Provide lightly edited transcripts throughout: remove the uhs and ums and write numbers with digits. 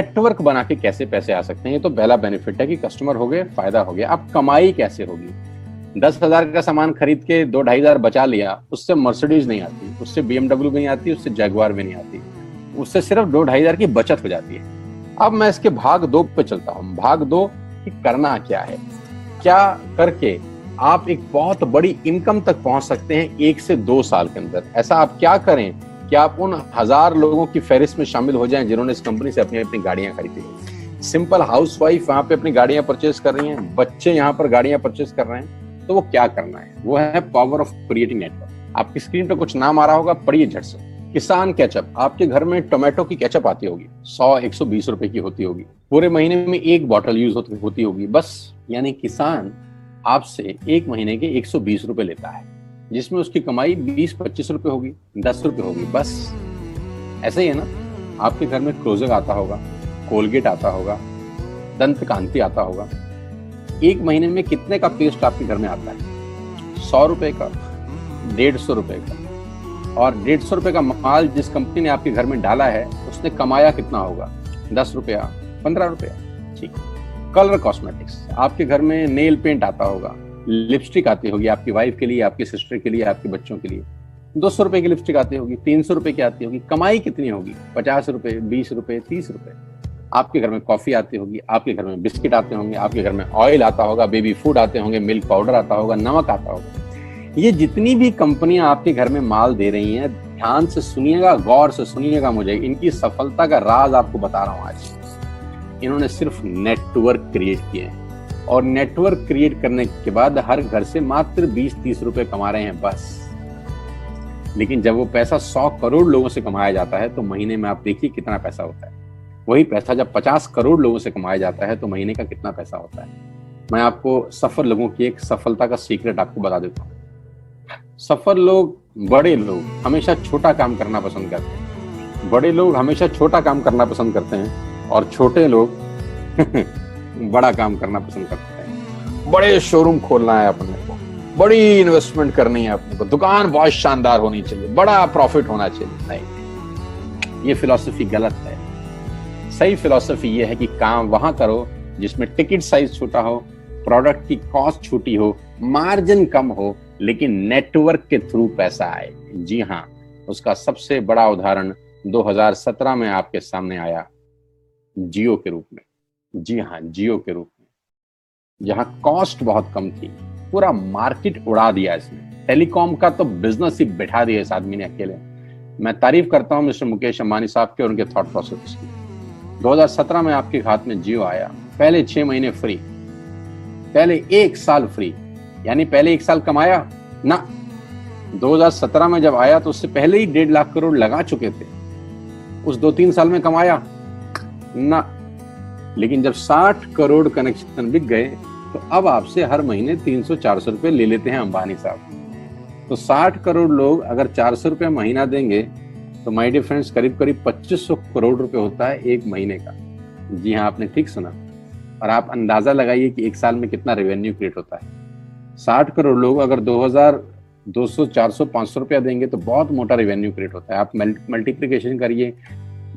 Network बना के कैसे पैसे आ सकते हैं। ये तो पहला बेनिफिट है कि कस्टमर हो गए, फायदा हो गया। अब कमाई कैसे होगी? 10,000 का सामान खरीद के 2-2,500 बचा लिया, उससे मर्सिडीज नहीं आती, उससे BMW भी नहीं आती, उससे जैगुआर भी नहीं आती, उससे सिर्फ 2-2,500 की बचत हो जाती है। अब मैं इसके भाग 2 पे चलता हूँ। भाग 2 कि करना क्या है, क्या करके आप एक बहुत बड़ी इनकम तक पहुंच सकते हैं 1 से 2 साल के अंदर। ऐसा आप क्या करें कि आप उन 1000 लोगों की फहरिस्त में शामिल हो जाएं जिन्होंने इस कंपनी से अपनी अपनी गाड़ियां खरीदी है। सिंपल हाउसवाइफ वहां पे अपनी गाड़ियां परचेज कर रही हैं, बच्चे यहाँ पर गाड़ियां परचेज कर रहे हैं, तो वो क्या करना है? वो है पावर ऑफ क्रिएटिंग नेटवर्क। आपकी स्क्रीन पर कुछ नाम आ रहा होगा, पढ़िए झट से। किसान केचप, आपके घर में टोमेटो की केचप आती होगी, 100-120 रुपए की होती होगी, पूरे महीने में 1 बॉटल यूज होती होगी बस। यानी किसान आपसे 1 महीने के 120 रुपए लेता है, जिसमें उसकी कमाई 20-25 रुपए होगी, 10 रुपए होगी बस। ऐसे ही है ना? आपके घर में क्लोजर आता होगा, कोलगेट आता होगा, दंत कांति आता होगा। 1 महीने में कितने का पेस्ट आपके घर में आता है? 100 रुपए का, 150 रुपए का। और 150 रुपए का माल जिस कंपनी ने आपके घर में डाला है, उसने कमाया कितना होगा? 10 रुपया, 15 रुपया। ठीक। कलर कॉस्मेटिक्स, आपके घर में नेल पेंट आता होगा, लिपस्टिक आती होगी आपकी वाइफ के लिए, आपकी सिस्टर के लिए, आपके बच्चों के लिए। 200 रुपए की लिपस्टिक आती होगी, 300 रुपए की आती होगी। कमाई कितनी होगी? 50 रुपए, 20 रुपए, 30 रुपए। आपके घर में कॉफी आती होगी, आपके घर में बिस्किट आते होंगे, आपके घर में ऑयल आता होगा, बेबी फूड आते होंगे, मिल्क पाउडर आता होगा, नमक आता होगा। ये जितनी भी कंपनियां आपके घर में माल दे रही हैं, ध्यान से सुनिएगा, गौर से सुनिएगा मुझे। इनकी सफलता का राज आपको बता रहा हूं आज। इन्होंने सिर्फ नेटवर्क क्रिएट किए हैं, और नेटवर्क क्रिएट करने के बाद हर घर से मात्र 20-30 रुपए कमा रहे हैं बस। लेकिन जब वो पैसा 100 करोड़ लोगों से कमाया जाता है तो महीने में आप देखिए कितना पैसा होता है। वही पैसा जब 50 करोड़ लोगों से कमाया जाता है तो महीने का कितना पैसा होता है। मैं आपको सफल लोगों की एक सफलता का सीक्रेट आपको बता देता हूँ। सफल लोग, बड़े लोग हमेशा छोटा काम करना पसंद करते हैं। बड़े लोग हमेशा छोटा काम करना पसंद करते हैं, और छोटे लोग बड़ा काम करना पसंद करते हैं। बड़े शोरूम खोलना है अपने को, बड़ी इन्वेस्टमेंट करनी है अपने को, दुकान बहुत शानदार होनी चाहिए, बड़ा प्रॉफिट होना चाहिए। नहीं, ये फिलॉसफी गलत है। सही फिलॉसफी ये है कि काम वहां करो जिसमें टिकट साइज छोटा हो, प्रोडक्ट की कॉस्ट छोटी हो, मार्जिन कम हो, लेकिन नेटवर्क के थ्रू पैसा आए। जी हाँ, उसका सबसे बड़ा उदाहरण 2017 में आपके सामने आया, जियो के रूप में। जी हाँ, जियो के रूप में, जहां कॉस्ट बहुत कम थी, पूरा मार्केट उड़ा दिया इसने। टेलीकॉम का तो बिजनेस ही बैठा दिया इस आदमी ने अकेले। मैं तारीफ करता हूं मिस्टर मुकेश अंबानी साहब के और उनके थॉट प्रोसेस की। 2017 में आपके हाथ में जियो आया, पहले 6 महीने फ्री, पहले 1 साल फ्री। यानी पहले 1 साल कमाया ना। 2017 में जब आया तो उससे पहले ही 1.5 लाख करोड़ लगा चुके थे। उस 2-3 साल में कमाया ना। लेकिन जब 60 करोड़ कनेक्शन बिक गए तो अब आपसे हर महीने 300-400 रुपए ले लेते हैं अंबानी साहब। तो 60 करोड़ लोग अगर 400 रुपए महीना देंगे तो माय डियर फ्रेंड्स, करीब करीब 2500 करोड़ रुपए होता है 1 महीने का। जी हाँ, आपने ठीक सुना। और आप अंदाजा लगाइए कि 1 साल में कितना रेवेन्यू क्रिएट होता है। 60 करोड़ लोग अगर 2200, 400, 500 रुपया देंगे तो बहुत मोटा रेवेन्यू क्रिएट होता है। आप मल्टीप्लिकेशन करिए,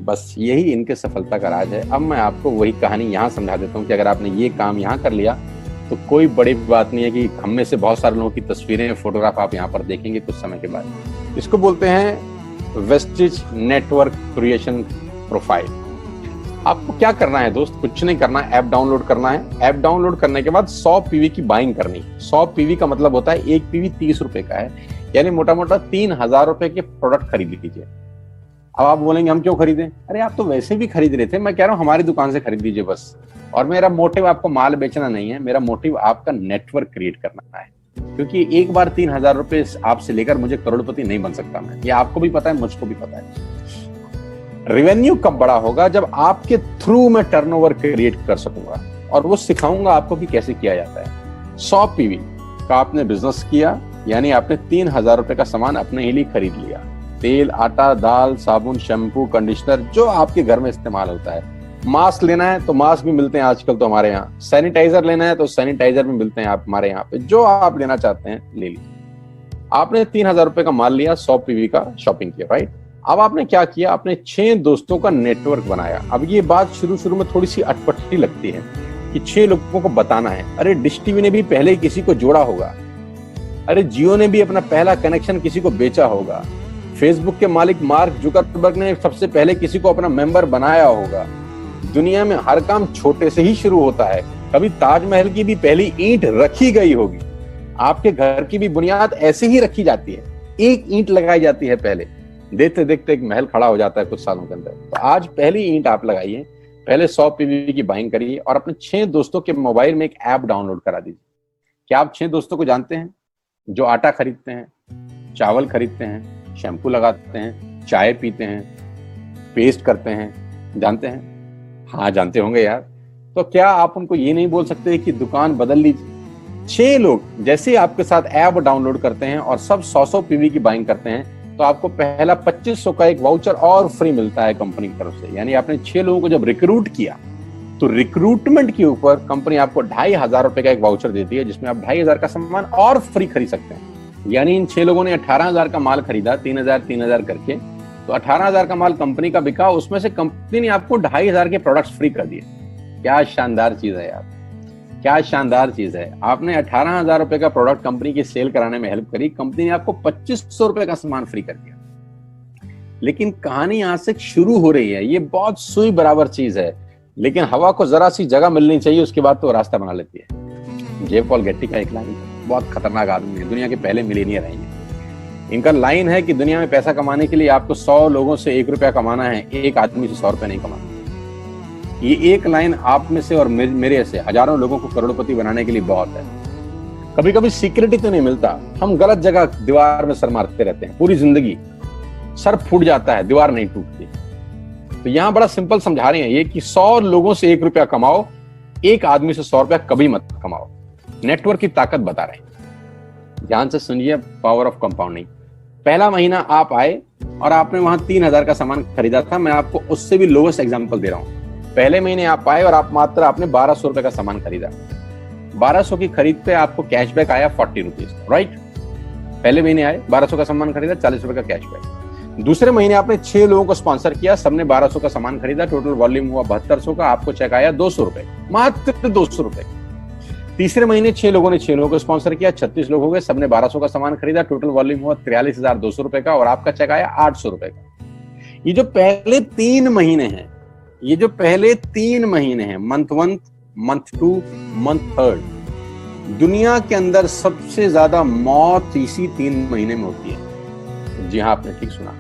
बस यही इनके सफलता का राज है। अब मैं आपको वही कहानी यहाँ समझा देता हूँ कि अगर आपने ये काम यहाँ कर लिया तो कोई बड़ी बात नहीं है कि हम में से बहुत सारे लोगों की तस्वीरें, फोटोग्राफ आप यहाँ पर देखेंगे कुछ समय के बाद। इसको बोलते हैं वेस्टिज नेटवर्क क्रिएशन प्रोफाइल। आपको क्या करना है दोस्त? कुछ नहीं करना है, ऐप डाउनलोड करना है। ऐप डाउनलोड करने के बाद 100 पीवी की बाइंग करनी है। 100 पीवी का मतलब होता है 1 पीवी 30 रुपए का है, यानी मोटा मोटा 3000 रुपए के प्रोडक्ट खरीद लीजिए। अब आप बोलेंगे हम क्यों खरीदें? अरे आप तो वैसे भी खरीद रहे थे, मैं कह रहा हूँ हमारी दुकान से खरीद लीजिए बस। और मेरा मोटिव आपको माल बेचना नहीं है, मेरा मोटिव आपका नेटवर्क क्रिएट करना है। क्योंकि एक बार 3000 रुपए आपसे लेकर मुझे करोड़पति नहीं बन सकता मैं, ये आपको भी पता है, मुझको भी पता है। रेवेन्यू कब बड़ा होगा? जब आपके थ्रू मैं टर्नओवर क्रिएट कर सकूंगा, और वो सिखाऊंगा आपको कि कैसे किया जाता है। 100 पीवी का आपने बिजनेस किया, यानी आपने 3000 रुपए का सामान अपने ही लिए खरीद लिया। तेल, आटा, दाल, साबुन, शैम्पू, कंडीशनर, जो आपके घर में इस्तेमाल होता है। मास्क लेना है तो मास्क भी मिलते हैं आजकल तो हमारे यहाँ। सैनिटाइजर लेना है तो सैनिटाइजर भी मिलते हैं आप हमारे यहाँ पे। जो आप लेना चाहते हैं ले लीजिए। आपने 3000 रुपए का माल लिया, 100 पीवी का शॉपिंग किया, राइट? अब आपने क्या किया, आपने 6 दोस्तों का नेटवर्क बनाया। अब ये बात शुरू शुरू में थोड़ी सी अटपटी लगती है कि 6 लोगों को बताना है। अरे डिश टीवी ने भी पहले किसी को जोड़ा होगा, अरे जियो ने भी अपना पहला कनेक्शन किसी को बेचा होगा, फेसबुक के मालिक मार्क जुकरबर्ग ने सबसे पहले किसी को अपना मेंबर बनाया होगा। दुनिया में हर काम छोटे से ही शुरू होता है। कभी ताजमहल की भी पहली ईंट रखी गई होगी, आपके घर की भी बुनियाद ऐसे ही रखी जाती है, एक ईंट लगाई जाती है पहले, देखते देखते एक महल खड़ा हो जाता है कुछ सालों के अंदर। तो आज पहली ईंट आप लगाइए, पहले 100 पीवी की बाइंग करिए और अपने 6 दोस्तों के मोबाइल में एक ऐप डाउनलोड करा दीजिए। क्या आप 6 दोस्तों को जानते हैं जो आटा खरीदते हैं, चावल खरीदते हैं, शैम्पू लगाते हैं, चाय पीते हैं, पेस्ट करते हैं? जानते हैं? हाँ जानते होंगे यार। तो क्या आप उनको ये नहीं बोल सकते कि दुकान बदल लीजिए? 6 लोग जैसे ही आपके साथ ऐप डाउनलोड करते हैं और सब 100 पीवी की बाइंग करते हैं तो आपको पहला 2500 का एक वाउचर और फ्री मिलता है कंपनी की तरफ से। यानी आपने 6 लोगों को जब रिक्रूट किया तो रिक्रूटमेंट के ऊपर कंपनी आपको 2500 रुपए का एक वाउचर देती है, जिसमें आप 2500 का सामान और फ्री खरीद सकते हैं। यानी इन 6 लोगों ने 18,000 का माल खरीदा, 3,000 करके, तो 18,000 का माल कंपनी का बिका, उसमें से कंपनी ने आपको 2500 के प्रोडक्ट्स फ्री कर दिए। क्या शानदार चीज है यार, क्या शानदार चीज है। आपने 18,000 रुपए का प्रोडक्ट कंपनी की सेल कराने में हेल्प करी, कंपनी ने आपको 2500 रुपए का सामान फ्री कर दिया। लेकिन कहानी यहां से शुरू हो रही है। ये बहुत सुई बराबर चीज है, लेकिन हवा को जरा सी जगह मिलनी चाहिए, उसके बाद तो रास्ता बना लेती है। जे पॉल गेट्टी का एक लाइन, बहुत खतरनाक आदमी है, दुनिया के पहले मिलियनियर हैं। इनका लाइन है कि दुनिया में पैसा कमाने के लिए आपको 100 लोगों से 1 रुपया कमाना है, एक आदमी से 100 रुपया नहीं कमाना। ये एक लाइन आप में से और मेरे से हजारों लोगों को करोड़पति बनाने के लिए बहुत है। कभी कभी सिक्योरिटी तो नहीं मिलता, हम गलत जगह दीवार में सर मारते रहते हैं, पूरी जिंदगी सर फूट जाता है, दीवार नहीं टूटती। तो यहां बड़ा सिंपल समझा रहे हैं ये कि 100 लोगों से 1 रुपया कमाओ, एक आदमी से 100 रुपया कभी मत कमाओ। नेटवर्क की ताकत बता रहे हैं, ध्यान से सुनिए, पावर ऑफ कंपाउंडिंग। पहला महीना आप आए और आपने वहां 3,000 का सामान खरीदा था। मैं आपको उससे भी लोवेस्ट एग्जांपल दे रहा हूं। पहले महीने आप आए और आप आपने 1200 रुपए का सामान खरीदा। 1200 की खरीद पे आपको कैशबैक आया 40 रुपीज, राइट? पहले महीने आए, 1200 का सामान खरीदा, 40 रुपए का कैशबैक। दूसरे महीने आपने 6 लोगों को स्पॉन्सर किया, सबने 1200 का सामान खरीदा, टोटल वॉल्यूम हुआ 7200 का, आपको चेक आया 200 रुपए, मात्र 200 रुपए। तीसरे महीने 6 लोगों ने 6 लोगों को स्पॉन्सर किया, 36 लोग हो गए, सबने 1200 का सामान खरीदा, टोटल वॉल्यूम हुआ 43,200 रुपए का, और आपका चेक आया 800 रुपए का। ये जो पहले 3 महीने हैं, ये जो पहले 3 महीने हैं, मंथ 1, मंथ 2, मंथ 3, दुनिया के अंदर सबसे ज्यादा मौत इसी 3 महीने में होती है। जी हाँ, आपने ठीक सुना,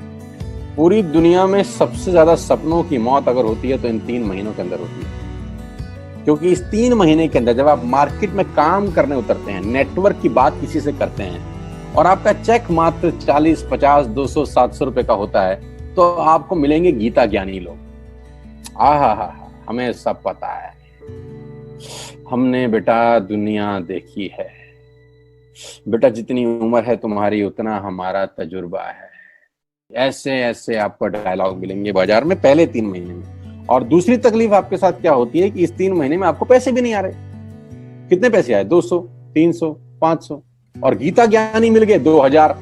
पूरी दुनिया में सबसे ज्यादा सपनों की मौत अगर होती है तो इन 3 महीनों के अंदर होती है। क्योंकि इस 3 महीने के अंदर जब आप मार्केट में काम करने उतरते हैं, नेटवर्क की बात किसी से करते हैं और आपका चेक मात्र 40, 50, 200, 700 रुपए का होता है, तो आपको मिलेंगे गीता ज्ञानी लोग। आहा, हमें सब पता है, हमने बेटा दुनिया देखी है, बेटा जितनी उम्र है तुम्हारी उतना हमारा तजुर्बा है। ऐसे ऐसे आपको डायलॉग मिलेंगे बाजार में पहले 3 महीने में। और दूसरी तकलीफ आपके साथ क्या होती है कि इस 3 महीने में आपको पैसे भी नहीं आ रहे। कितने पैसे आए? 200, 300, 500, और गीता ज्ञानी मिल गए 2000।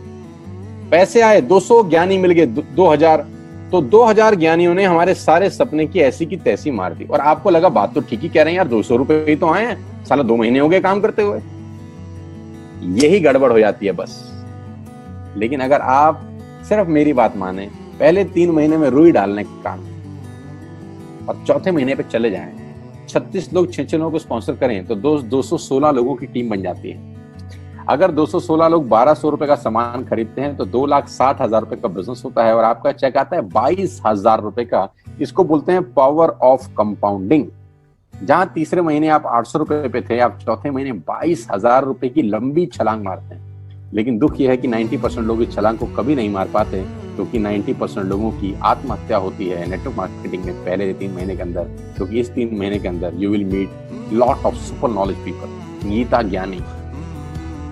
पैसे आए 200, ज्ञानी मिल गए 2000। तो 2000 ज्ञानियों ने हमारे सारे सपने की ऐसी की तैसी मार दी। और आपको लगा बात तो ठीक ही कह रहे हैं यार, 200 रुपए ही तो आए हैं, साला 2 महीने हो गए काम करते हुए। यही गड़बड़ हो जाती है बस। लेकिन अगर आप सिर्फ मेरी बात माने, पहले 3 महीने में रुई डालने का काम और चौथे महीने पे चले जाएं, 36 लोग 6 लोगों को स्पॉन्सर करें तो 216 लोगों की टीम बन जाती है। अगर 216 लोग 1200 रुपए का सामान खरीदते हैं तो 2,60,000 रुपए का बिजनेस होता है और आपका चेक आता है 22,000 रुपए का। इसको बोलते हैं पावर ऑफ कंपाउंडिंग। जहां तीसरे महीने आप 800 रुपए पे थे, आप चौथे महीने 22,000 रुपए की लंबी छलांग मारते हैं। लेकिन दुख यह है कि 90% लोग इस छलांग को कभी नहीं मार पाते, क्योंकि 90% लोगों की आत्महत्या होती है नेटवर्क मार्केटिंग में पहले 3 महीने के अंदर। क्योंकि इस 3 महीने के अंदर you will meet lot of super knowledge people, Gita ज्ञानी।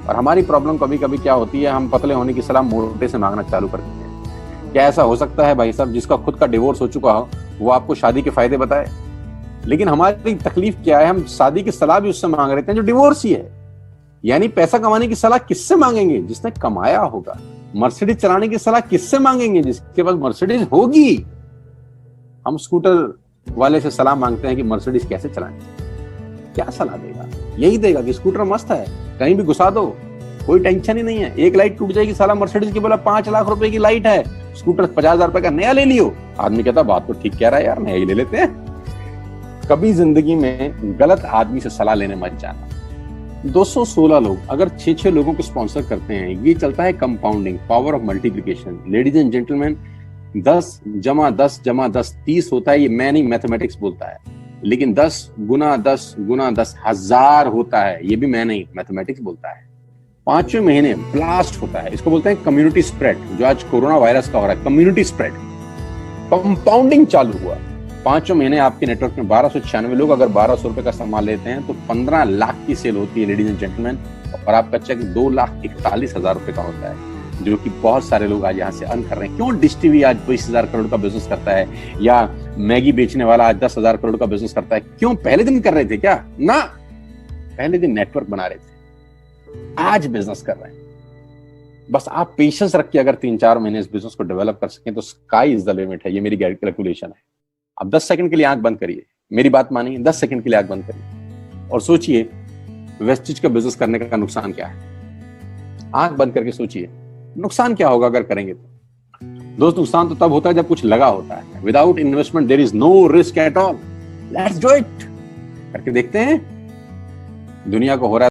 और हमारी प्रॉब्लम कभी कभी क्या होती है, हम पतले होने की सलाह मोटे से मांगना चालू कर देते हैं। क्या ऐसा हो सकता है भाई साहब, जिसका खुद का डिवोर्स हो चुका हो वो आपको शादी के फायदे बताए? लेकिन हमारी तकलीफ क्या है, हम शादी की सलाह भी उससे मांग रहे हैं जो डिवोर्स ही है। यानी पैसा कमाने की सलाह किससे मांगेंगे? जिसने कमाया होगा। मर्सिडीज चलाने की सलाह किससे मांगेंगे? जिसके पास मर्सिडीज होगी। हम स्कूटर वाले से सलाह मांगते हैं कि मर्सिडीज कैसे चलाएं। क्या सलाह देगा? यही देगा कि स्कूटर मस्त है, कहीं भी घुसा दो, कोई टेंशन ही नहीं है। एक लाइट टूट जाएगी, साला मर्सिडीज की बोला 5 लाख रुपए की लाइट है, स्कूटर 50,000 रुपए का नया ले लियो। आदमी कहता बात तो ठीक कह रहा है यार, नया ही ले लेते हैं। कभी जिंदगी में गलत आदमी से सलाह लेने मत जाना। 216 लोग अगर 6-6 लोगों को स्पॉन्सर करते हैं, ये चलता है compounding, power of multiplication. Ladies and gentleman, 10 + 10 + 10 30 होता है। ये मैं नहीं, मैथमेटिक्स बोलता है। लेकिन 10 × 10 × 10 1000 होता है। ये भी मैं नहीं, मैथमेटिक्स बोलता है। 5वें महीने ब्लास्ट होता है। इसको बोलते हैं कम्युनिटी स्प्रेड, जो आज कोरोना वायरस का हो रहा है। कम्युनिटी स्प्रेड, कंपाउंडिंग चालू हुआ। 5वें महीने आपके नेटवर्क में 1296 लोग अगर 1200 रुपए का सामान लेते हैं तो 15 लाख की सेल होती है लेडीज एंड जेंटलमैन। और आपका चेक 2,41,000 रुपए का होता है, जो कि बहुत सारे लोग आज यहाँ से अर्न कर रहे हैं। क्यों डिश टीवी आज 20,000 करोड़ का बिजनेस करता है, या मैगी बेचने वाला आज 10,000 करोड़ का बिजनेस करता है? क्यों? पहले दिन कर रहे थे क्या? ना, पहले दिन नेटवर्क बना रहे थे, आज बिजनेस कर रहे हैं। बस आप पेशेंस रख के अगर 3-4 महीने इस बिजनेस को डेवलप कर सकें तो स्काई इज द लिमिट है। ये मेरी कैलकुलेशन है। अब 10 सेकंड के लिए आंख बंद करिए, मेरी बात मानिए, 10 सेकंड के लिए आंख बंद करिए और सोचिए वेस्टेज का बिजनेस करने का नुकसान क्या है। आंख बंद करके सोचिए नुकसान क्या होगा अगर करेंगे तो। दोस्त, नुकसान तो तब होता है जब कुछ लगा होता है। Without investment there is no risk at all. Let's do it. करके देखते हैं दुनिया को हो रहा है।